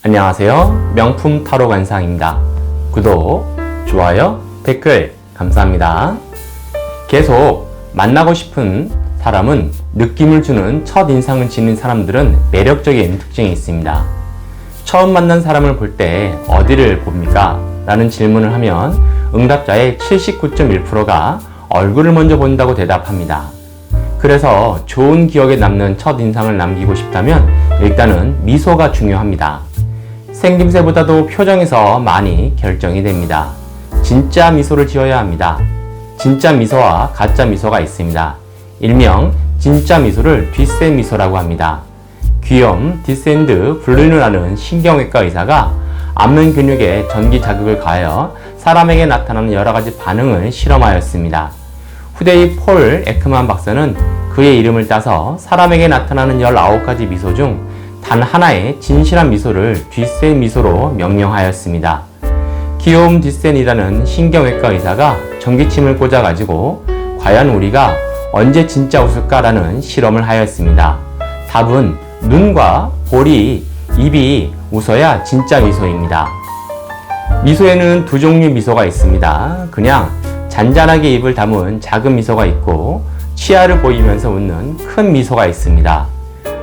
안녕하세요. 명품 타로 관상입니다. 구독, 좋아요, 댓글 감사합니다. 계속 만나고 싶은 사람은 느낌을 주는 첫인상을 지닌 사람들은 매력적인 특징이 있습니다. 처음 만난 사람을 볼 때 어디를 봅니까? 라는 질문을 하면 응답자의 79.1%가 얼굴을 먼저 본다고 대답합니다. 그래서 좋은 기억에 남는 첫인상을 남기고 싶다면 일단은 미소가 중요합니다. 생김새보다도 표정에서 많이 결정이 됩니다. 진짜 미소를 지어야 합니다. 진짜 미소와 가짜 미소가 있습니다. 일명 진짜 미소를 뒷셋 미소라고 합니다. 귀염, 뒷샌드, 블루눈 하는 신경외과 의사가 안면 근육에 전기 자극을 가하여 사람에게 나타나는 여러가지 반응을 실험하였습니다. 후대의 폴 에크만 박사는 그의 이름을 따서 사람에게 나타나는 19가지 미소 중 단 하나의 진실한 미소를 뒷셋 미소로 명명하였습니다. 귀여움 뒷셋이라는 신경외과 의사가 전기침을 꽂아가지고 과연 우리가 언제 진짜 웃을까라는 실험을 하였습니다. 답은 눈과 볼이, 입이 웃어야 진짜 미소입니다. 미소에는 두 종류 미소가 있습니다. 그냥 잔잔하게 입을 다문 작은 미소가 있고 치아를 보이면서 웃는 큰 미소가 있습니다.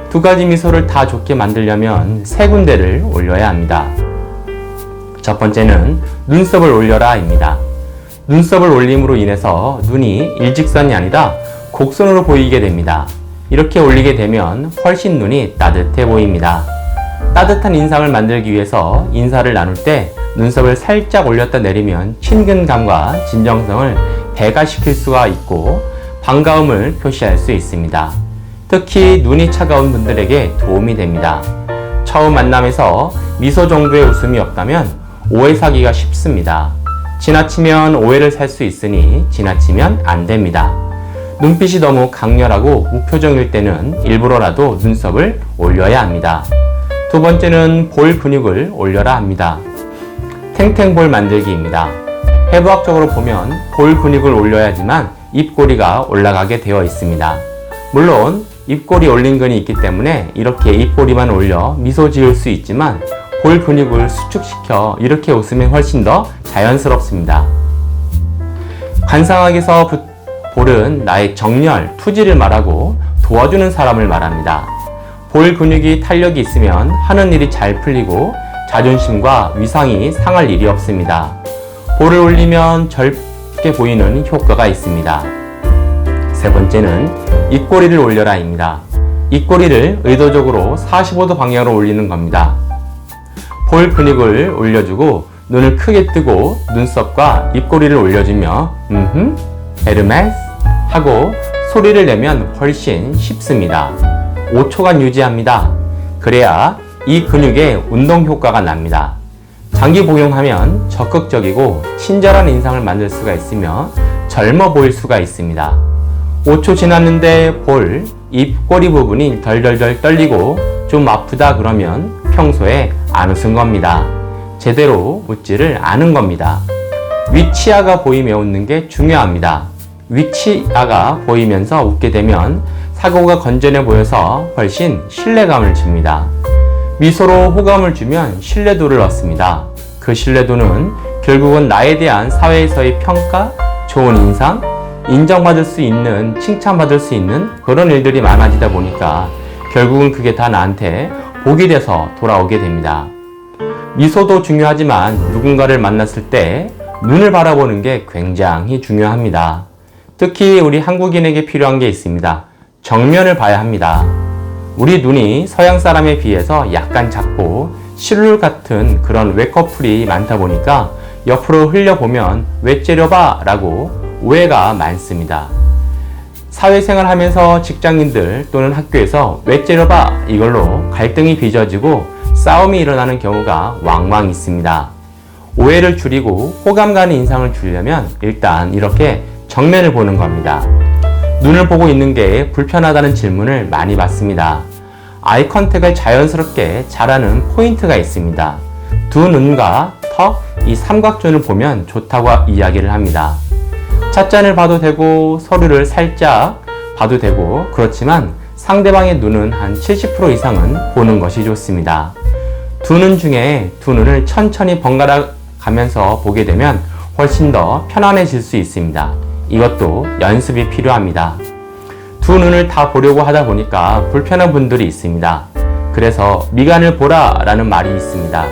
두 가지 미소를 다 좋게 만들려면 세 군데를 올려야 합니다. 첫 번째는 눈썹을 올려라 입니다. 눈썹을 올림으로 인해서 눈이 일직선이 아니라 곡선으로 보이게 됩니다. 이렇게 올리게 되면 훨씬 눈이 따뜻해 보입니다. 따뜻한 인상을 만들기 위해서 인사를 나눌 때 눈썹을 살짝 올렸다 내리면 친근감과 진정성을 배가시킬 수가 있고 반가움을 표시할 수 있습니다. 특히 눈이 차가운 분들에게 도움이 됩니다. 처음 만남에서 미소 정도의 웃음이 없다면 오해 사기가 쉽습니다. 지나치면 오해를 살 수 있으니 지나치면 안 됩니다. 눈빛이 너무 강렬하고 무표정일 때는 일부러라도 눈썹을 올려야 합니다. 두 번째는 볼 근육을 올려라 합니다. 탱탱볼 만들기입니다. 해부학적으로 보면 볼 근육을 올려야지만 입꼬리가 올라가게 되어 있습니다. 물론 입꼬리 올린 근이 있기 때문에 이렇게 입꼬리만 올려 미소 지을 수 있지만 볼 근육을 수축시켜 이렇게 웃으면 훨씬 더 자연스럽습니다. 관상학에서 볼은 나의 정열, 투지를 말하고 도와주는 사람을 말합니다. 볼 근육이 탄력이 있으면 하는 일이 잘 풀리고 자존심과 위상이 상할 일이 없습니다. 볼을 올리면 젊게 보이는 효과가 있습니다. 세 번째는 입꼬리를 올려라 입니다. 입꼬리를 의도적으로 45도 방향으로 올리는 겁니다. 볼 근육을 올려주고 눈을 크게 뜨고 눈썹과 입꼬리를 올려주며 헤르메스 하고 소리를 내면 훨씬 쉽습니다. 5초간 유지합니다. 그래야 이 근육에 운동 효과가 납니다. 장기 복용하면 적극적이고 친절한 인상을 만들 수가 있으며 젊어 보일 수가 있습니다. 5초 지났는데 볼, 입꼬리 부분이 덜덜덜 떨리고 좀 아프다 그러면 평소에 안 웃은 겁니다. 제대로 웃지를 않은 겁니다. 위치아가 보이며 웃는 게 중요합니다. 위치아가 보이면서 웃게 되면 사고가 건전해 보여서 훨씬 신뢰감을 줍니다. 미소로 호감을 주면 신뢰도를 얻습니다. 그 신뢰도는 결국은 나에 대한 사회에서의 평가, 좋은 인상, 인정받을 수 있는, 칭찬받을 수 있는 그런 일들이 많아지다 보니까 결국은 그게 다 나한테 복이 돼서 돌아오게 됩니다. 미소도 중요하지만 누군가를 만났을 때 눈을 바라보는 게 굉장히 중요합니다. 특히 우리 한국인에게 필요한 게 있습니다. 정면을 봐야 합니다. 우리 눈이 서양 사람에 비해서 약간 작고 실룰 같은 그런 외커플이 많다 보니까 옆으로 흘려보면 왜 째려봐? 라고 오해가 많습니다. 사회생활 하면서 직장인들 또는 학교에서 왜 째려봐? 이걸로 갈등이 빚어지고 싸움이 일어나는 경우가 왕왕 있습니다. 오해를 줄이고 호감 가는 인상을 주려면 일단 이렇게 정면을 보는 겁니다. 눈을 보고 있는 게 불편하다는 질문을 많이 받습니다. 아이 컨택을 자연스럽게 잘하는 포인트가 있습니다. 두 눈과 턱, 이 삼각존을 보면 좋다고 이야기를 합니다. 찻잔을 봐도 되고 서류를 살짝 봐도 되고 그렇지만 상대방의 눈은 한 70% 이상은 보는 것이 좋습니다. 두 눈 중에 두 눈을 천천히 번갈아 가면서 보게 되면 훨씬 더 편안해질 수 있습니다. 이것도 연습이 필요합니다. 두 눈을 다 보려고 하다 보니까 불편한 분들이 있습니다. 그래서 미간을 보라 라는 말이 있습니다.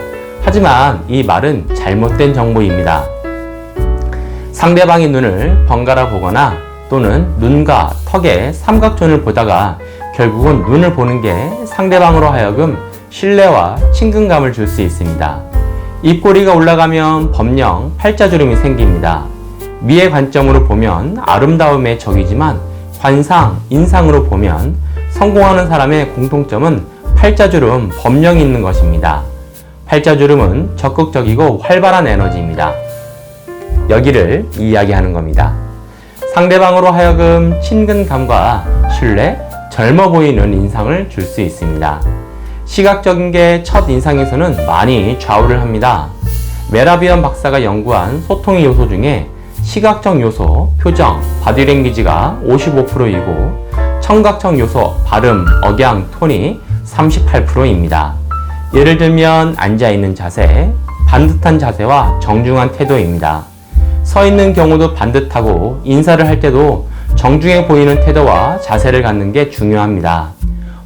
하지만 이 말은 잘못된 정보입니다. 상대방의 눈을 번갈아 보거나 또는 눈과 턱의 삼각존을 보다가 결국은 눈을 보는 게 상대방으로 하여금 신뢰와 친근감을 줄 수 있습니다. 입꼬리가 올라가면 법령 팔자주름이 생깁니다. 미의 관점으로 보면 아름다움의 적이지만 관상, 인상으로 보면 성공하는 사람의 공통점은 팔자주름, 법령이 있는 것입니다. 팔자주름은 적극적이고 활발한 에너지입니다. 여기를 이야기하는 겁니다. 상대방으로 하여금 친근감과 신뢰, 젊어 보이는 인상을 줄 수 있습니다. 시각적인 게 첫 인상에서는 많이 좌우를 합니다. 메라비언 박사가 연구한 소통의 요소 중에 시각적 요소, 표정, 바디랭귀지가 55%이고 청각적 요소, 발음, 억양, 톤이 38%입니다. 예를 들면 앉아있는 자세, 반듯한 자세와 정중한 태도입니다. 서 있는 경우도 반듯하고 인사를 할 때도 정중해 보이는 태도와 자세를 갖는 게 중요합니다.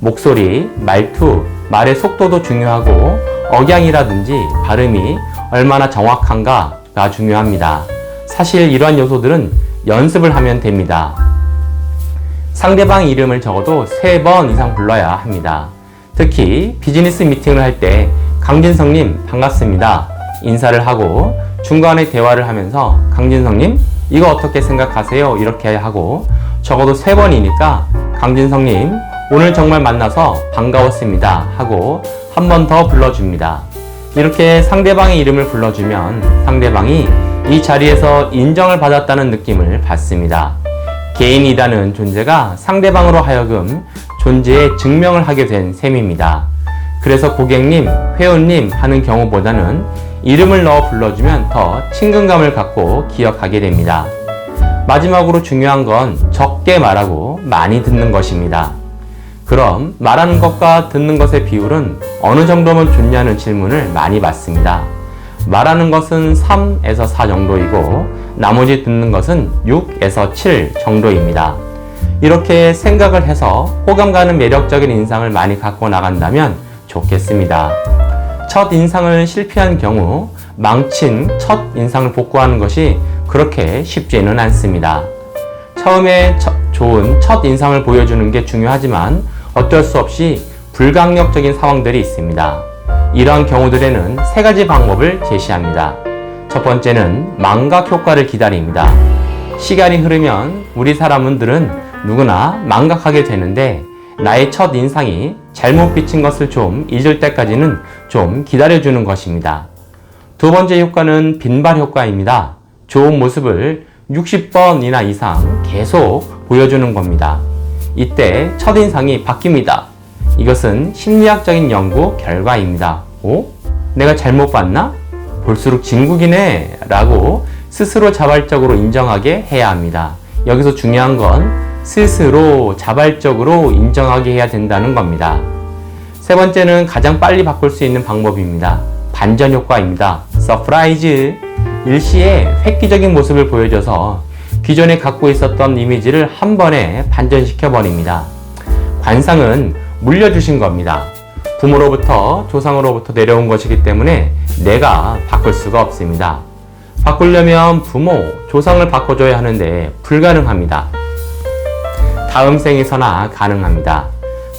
목소리, 말투, 말의 속도도 중요하고 억양이라든지 발음이 얼마나 정확한가가 중요합니다. 사실 이러한 요소들은 연습을 하면 됩니다. 상대방 이름을 적어도 3번 이상 불러야 합니다. 특히 비즈니스 미팅을 할 때 강진성님 반갑습니다 인사를 하고 중간에 대화를 하면서 강진성님 이거 어떻게 생각하세요? 이렇게 하고 적어도 3번이니까 강진성님 오늘 정말 만나서 반가웠습니다 하고 한 번 더 불러줍니다. 이렇게 상대방의 이름을 불러주면 상대방이 이 자리에서 인정을 받았다는 느낌을 받습니다. 개인이라는 존재가 상대방으로 하여금 존재의 증명을 하게 된 셈입니다. 그래서 고객님, 회원님 하는 경우보다는 이름을 넣어 불러주면 더 친근감을 갖고 기억하게 됩니다. 마지막으로 중요한 건 적게 말하고 많이 듣는 것입니다. 그럼 말하는 것과 듣는 것의 비율은 어느 정도면 좋냐는 질문을 많이 받습니다. 말하는 것은 3에서 4 정도이고 나머지 듣는 것은 6에서 7 정도입니다. 이렇게 생각을 해서 호감 가는 매력적인 인상을 많이 갖고 나간다면 좋겠습니다. 첫 인상을 실패한 경우 망친 첫 인상을 복구하는 것이 그렇게 쉽지는 않습니다. 처음에 좋은 첫 인상을 보여주는 게 중요하지만 어쩔 수 없이 불강력적인 상황들이 있습니다. 이러한 경우들에는 3가지 방법을 제시합니다. 첫 번째는 망각 효과를 기다립니다. 시간이 흐르면 우리 사람들은 누구나 망각하게 되는데 나의 첫 인상이 잘못 비친 것을 좀 잊을 때까지는 좀 기다려주는 것입니다. 두 번째 효과는 빈발 효과입니다. 좋은 모습을 60번이나 이상 계속 보여주는 겁니다. 이때 첫인상이 바뀝니다. 이것은 심리학적인 연구 결과입니다. 내가 잘못 봤나? 볼수록 진국이네 라고 스스로 자발적으로 인정하게 해야 합니다. 여기서 중요한 건 스스로 자발적으로 인정하게 해야 된다는 겁니다. 세 번째는 가장 빨리 바꿀 수 있는 방법입니다. 반전 효과입니다. 서프라이즈! 일시에 획기적인 모습을 보여줘서 기존에 갖고 있었던 이미지를 한 번에 반전시켜 버립니다. 관상은 물려주신 겁니다. 부모로부터 조상으로부터 내려온 것이기 때문에 내가 바꿀 수가 없습니다. 바꾸려면 부모, 조상을 바꿔줘야 하는데 불가능합니다. 다음 생에서나 가능합니다.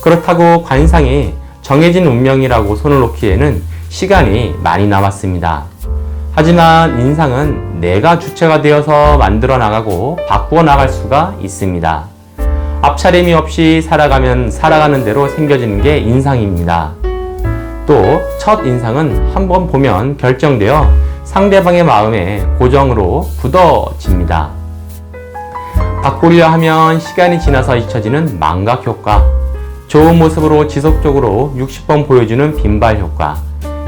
그렇다고 관상이 정해진 운명이라고 손을 놓기에는 시간이 많이 남았습니다. 하지만 인상은 내가 주체가 되어서 만들어 나가고 바꾸어 나갈 수가 있습니다. 앞차림이 없이 살아가면 살아가는 대로 생겨지는 게 인상입니다. 또 첫 인상은 한번 보면 결정되어 상대방의 마음에 고정으로 굳어집니다. 바꾸려 하면 시간이 지나서 잊혀지는 망각 효과, 좋은 모습으로 지속적으로 60번 보여주는 빈발 효과,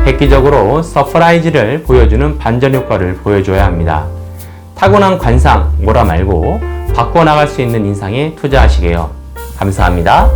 획기적으로 서프라이즈를 보여주는 반전 효과를 보여줘야 합니다. 타고난 관상 뭐라 말고 바꿔 나갈 수 있는 인상에 투자하시게요. 감사합니다.